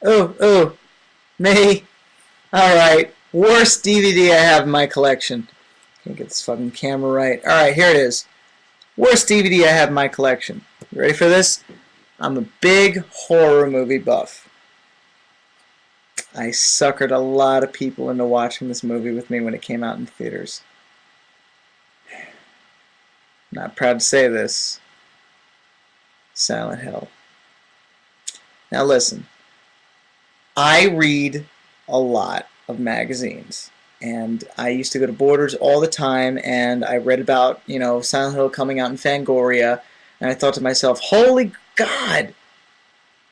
Oh, me. Alright. Worst DVD I have in my collection. Can't get this fucking camera right. Alright, here it is. Worst DVD I have in my collection. You ready for this? I'm a big horror movie buff. I suckered a lot of people into watching this movie with me when it came out in theaters. Not proud to say this. Silent Hill. Now listen, I read a lot of magazines, and I used to go to Borders all the time, and I read about, Silent Hill coming out in Fangoria, and I thought to myself, holy God,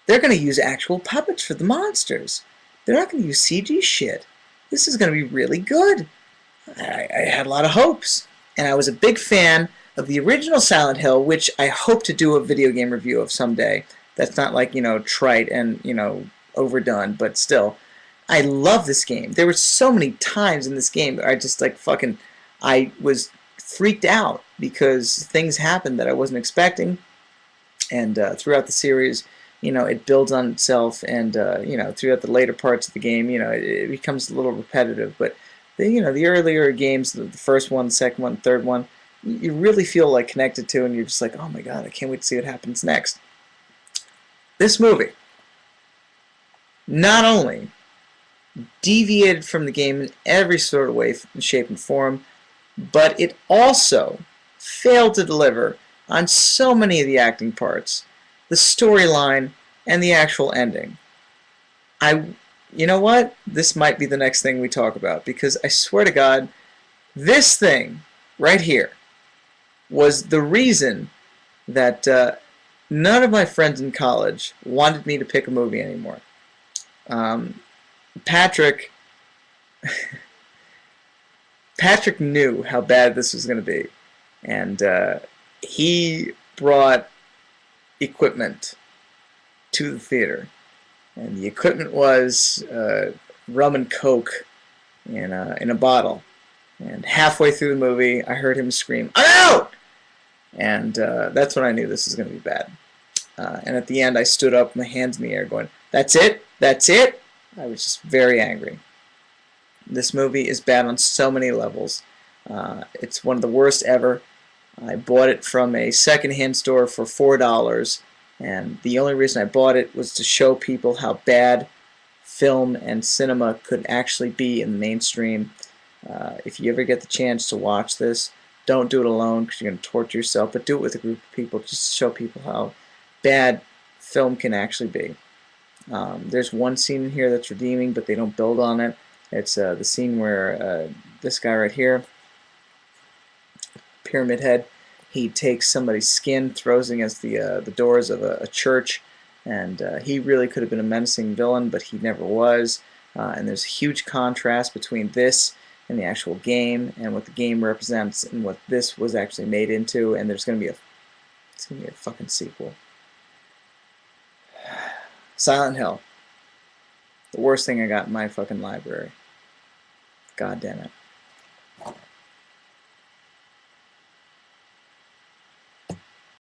they're going to use actual puppets for the monsters. They're not going to use CG shit. This is going to be really good. I had a lot of hopes, and I was a big fan of the original Silent Hill, which I hope to do a video game review of someday. That's not like, trite and, overdone, but still. I love this game. There were so many times in this game I just I was freaked out because things happened that I wasn't expecting, and throughout the series, it builds on itself, and throughout the later parts of the game, it becomes a little repetitive. But the earlier games, the first one, the second one, third one, you really feel like connected to, and you're just like, oh my God, I can't wait to see what happens next. This movie not only deviated from the game in every sort of way, shape, and form, but it also failed to deliver on so many of the acting parts, the storyline, and the actual ending. You know what? This might be the next thing we talk about, because I swear to God, this thing right here was the reason that none of my friends in college wanted me to pick a movie anymore. Patrick Patrick knew how bad this was going to be, and he brought equipment to the theater, and the equipment was rum and coke in a bottle. And halfway through the movie, I heard him scream, "I'm out!" And that's when I knew this was going to be bad. And at the end, I stood up, my hands in the air, going, "That's it? That's it?" I was just very angry. This movie is bad on so many levels. It's one of the worst ever. I bought it from a secondhand store for $4, and the only reason I bought it was to show people how bad film and cinema could actually be in the mainstream. If you ever get the chance to watch this, don't do it alone because you're going to torture yourself, but do it with a group of people just to show people how bad film can actually be. There's one scene in here that's redeeming, but they don't build on it. It's the scene where this guy right here, Pyramid Head, he takes somebody's skin, throws it against the doors of a church, and he really could have been a menacing villain, but he never was. And there's a huge contrast between this and the actual game, and what the game represents, and what this was actually made into. And it's gonna be a fucking sequel. Silent Hill, the worst thing I got in my fucking library. God damn it.